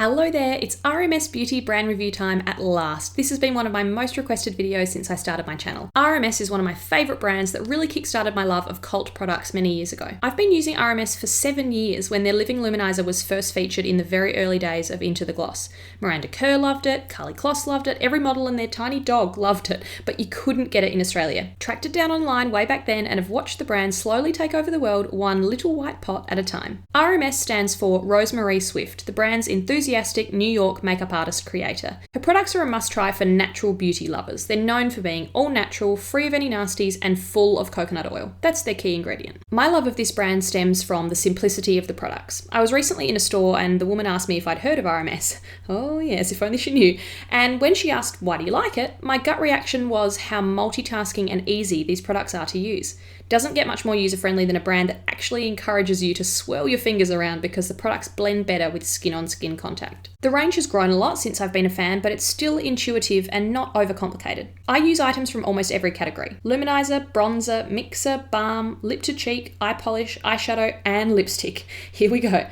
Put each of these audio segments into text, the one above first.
Hello there, it's RMS Beauty brand review time at last. This has been one of my most requested videos since I started my channel. RMS is one of my favourite brands that really kickstarted my love of cult products many years ago. I've been using RMS for 7 years when their Living Luminizer was first featured in the very early days of Into the Gloss. Miranda Kerr loved it, Karlie Kloss loved it, every model and their tiny dog loved it, but you couldn't get it in Australia. Tracked it down online way back then and have watched the brand slowly take over the world one little white pot at a time. RMS stands for Rosemarie Swift, the brand's enthusiastic New York makeup artist creator. Her products are a must-try for natural beauty lovers. They're known for being all natural, free of any nasties, and full of coconut oil. That's their key ingredient. My love of this brand stems from the simplicity of the products. I was recently in a store and the woman asked me if I'd heard of RMS. Oh yes, if only she knew. And when she asked, why do you like it? My gut reaction was how multitasking and easy these products are to use. Doesn't get much more user-friendly than a brand that actually encourages you to swirl your fingers around because the products blend better with skin-on-skin contact. The range has grown a lot since I've been a fan, but it's still intuitive and not overcomplicated. I use items from almost every category. Luminizer, bronzer, mixer, balm, lip to cheek, eye polish, eyeshadow, and lipstick. Here we go.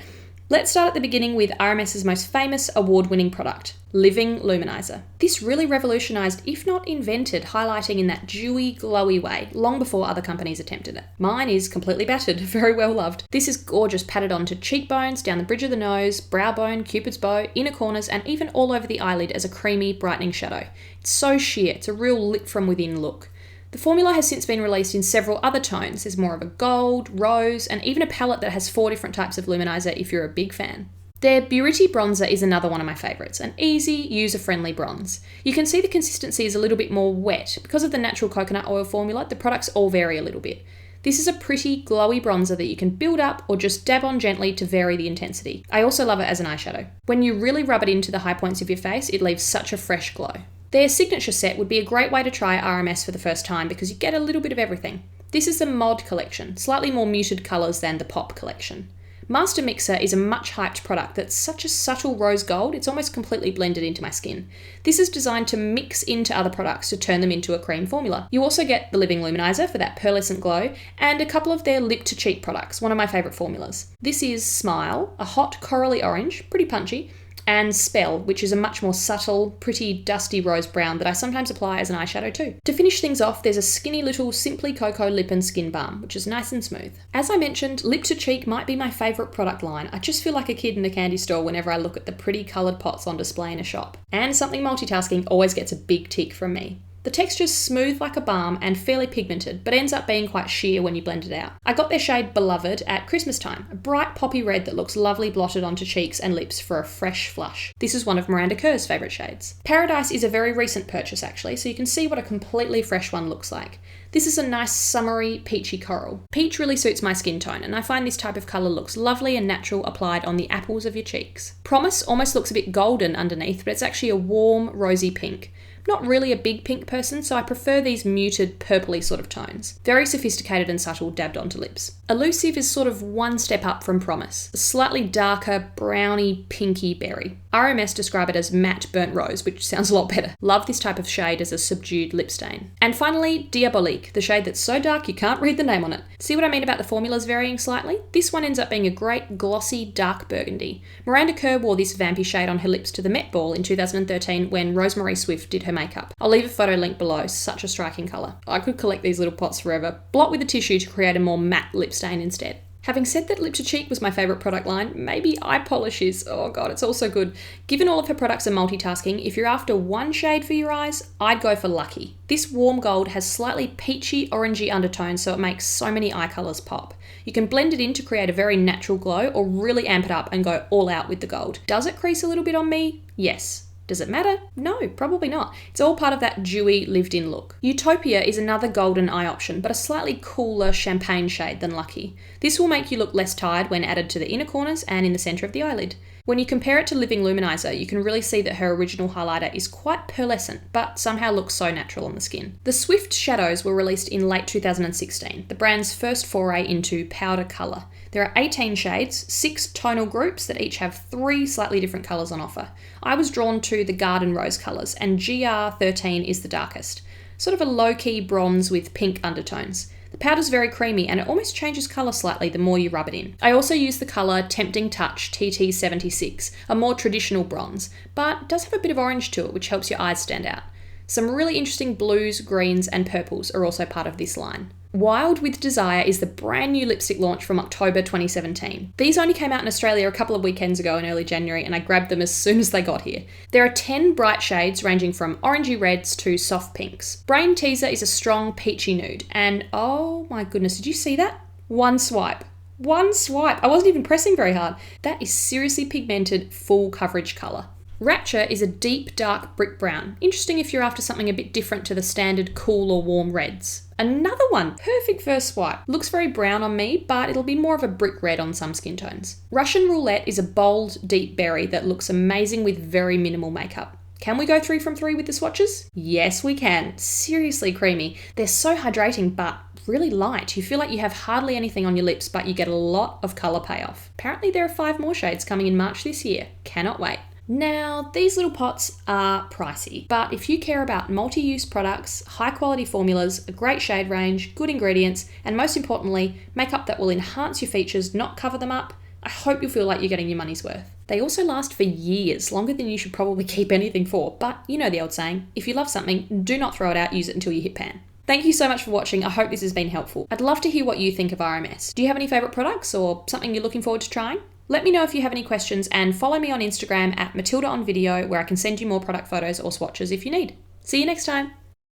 Let's start at the beginning with RMS's most famous award-winning product, Living Luminizer. This really revolutionised, if not invented, highlighting in that dewy, glowy way, long before other companies attempted it. Mine is completely battered, very well loved. This is gorgeous, patted onto cheekbones, down the bridge of the nose, brow bone, cupid's bow, inner corners, and even all over the eyelid as a creamy, brightening shadow. It's so sheer, it's a real lit from within look. The formula has since been released in several other tones. There's more of a gold, rose, and even a palette that has 4 different types of luminizer if you're a big fan. Their Burity bronzer is another one of my favourites, an easy, user-friendly bronze. You can see the consistency is a little bit more wet. Because of the natural coconut oil formula, the products all vary a little bit. This is a pretty, glowy bronzer that you can build up or just dab on gently to vary the intensity. I also love it as an eyeshadow. When you really rub it into the high points of your face, it leaves such a fresh glow. Their signature set would be a great way to try RMS for the first time because you get a little bit of everything. This is the Mod collection, slightly more muted colours than the Pop collection. Master Mixer is a much hyped product that's such a subtle rose gold, it's almost completely blended into my skin. This is designed to mix into other products to turn them into a cream formula. You also get the Living Luminizer for that pearlescent glow, and a couple of their lip to cheek products, one of my favourite formulas. This is Smile, a hot corally orange, pretty punchy, and Spell, which is a much more subtle, pretty dusty rose brown that I sometimes apply as an eyeshadow too. To finish things off, there's a skinny little Simply Cocoa lip and skin balm, which is nice and smooth. As I mentioned, lip to cheek might be my favourite product line. I just feel like a kid in a candy store whenever I look at the pretty coloured pots on display in a shop. And something multitasking always gets a big tick from me. The texture's smooth like a balm and fairly pigmented, but ends up being quite sheer when you blend it out. I got their shade Beloved at Christmas time, a bright poppy red that looks lovely blotted onto cheeks and lips for a fresh flush. This is one of Miranda Kerr's favourite shades. Paradise is a very recent purchase actually, so you can see what a completely fresh one looks like. This is a nice summery peachy coral. Peach really suits my skin tone and I find this type of colour looks lovely and natural applied on the apples of your cheeks. Promise almost looks a bit golden underneath, but it's actually a warm rosy pink. Not really a big pink person, so I prefer these muted purpley sort of tones. Very sophisticated and subtle dabbed onto lips. Elusive is sort of one step up from Promise, a slightly darker browny pinky berry. RMS describe it as matte burnt rose, which sounds a lot better. Love this type of shade as a subdued lip stain. And finally, Diabolique, the shade that's so dark you can't read the name on it. See what I mean about the formulas varying slightly? This one ends up being a great glossy dark burgundy. Miranda Kerr wore this vampy shade on her lips to the Met Ball in 2013 when Rosemarie Swift did her makeup. I'll leave a photo link below, such a striking colour. I could collect these little pots forever. Blot with a tissue to create a more matte lip stain instead. Having said that lip to cheek was my favourite product line, maybe eye polish is. Oh god, it's all so good. Given all of her products are multitasking, if you're after one shade for your eyes, I'd go for Lucky. This warm gold has slightly peachy orangey undertones, so it makes so many eye colours pop. You can blend it in to create a very natural glow or really amp it up and go all out with the gold. Does it crease a little bit on me? Yes. Does it matter? No, probably not. It's all part of that dewy, lived-in look. Utopia is another golden eye option, but a slightly cooler champagne shade than Lucky. This will make you look less tired when added to the inner corners and in the centre of the eyelid. When you compare it to Living Luminizer, you can really see that her original highlighter is quite pearlescent, but somehow looks so natural on the skin. The Swift shadows were released in late 2016, the brand's first foray into powder colour. There are 18 shades, 6 tonal groups that each have 3 slightly different colours on offer. I was drawn to the Garden Rose colours, and GR13 is the darkest. Sort of a low-key bronze with pink undertones. The powder's very creamy and it almost changes colour slightly the more you rub it in. I also use the colour Tempting Touch TT76, a more traditional bronze, but it does have a bit of orange to it which helps your eyes stand out. Some really interesting blues, greens and purples are also part of this line. Wild with Desire is the brand new lipstick launch from October 2017. These only came out in Australia a couple of weekends ago in early January and I grabbed them as soon as they got here. There are 10 bright shades ranging from orangey reds to soft pinks. Brain Teaser is a strong peachy nude and oh my goodness, did you see that? One swipe. I wasn't even pressing very hard. That is seriously pigmented, full coverage colour. Rapture is a deep, dark brick brown. Interesting if you're after something a bit different to the standard cool or warm reds. Another one, perfect first swipe. Looks very brown on me, but it'll be more of a brick red on some skin tones. Russian Roulette is a bold, deep berry that looks amazing with very minimal makeup. Can we go 3 from 3 with the swatches? Yes, we can. Seriously creamy. They're so hydrating, but really light. You feel like you have hardly anything on your lips, but you get a lot of colour payoff. Apparently there are 5 more shades coming in March this year. Cannot wait. Now, these little pots are pricey, but if you care about multi-use products, high quality formulas, a great shade range, good ingredients, and most importantly, makeup that will enhance your features, not cover them up, I hope you'll feel like you're getting your money's worth. They also last for years, longer than you should probably keep anything for, but you know the old saying, if you love something, do not throw it out, use it until you hit pan. Thank you so much for watching. I hope this has been helpful. I'd love to hear what you think of RMS. Do you have any favourite products or something you're looking forward to trying? Let me know if you have any questions and follow me on Instagram at MatildaOnVideo where I can send you more product photos or swatches if you need. See you next time.